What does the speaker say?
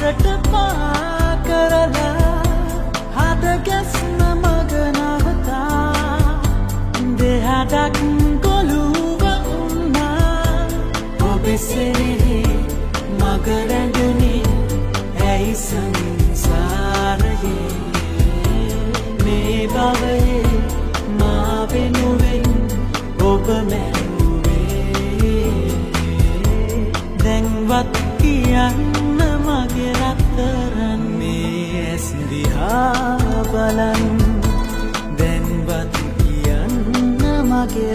මගට පා කරලා හද ගැස්ම මග නවතා දෙහඩක් ගොළුව උන්නා ඔබෙසේ මග රැඳුනේ ඇයි සංසාරයේ මේ භවයේ මා වෙනුවෙන් ඔබ මැරුවේ දැන්වත් කියන්න මගේ රත්තරන් මේ ඇස් දිහා බලන් දැන්වත් කියන්න මගේ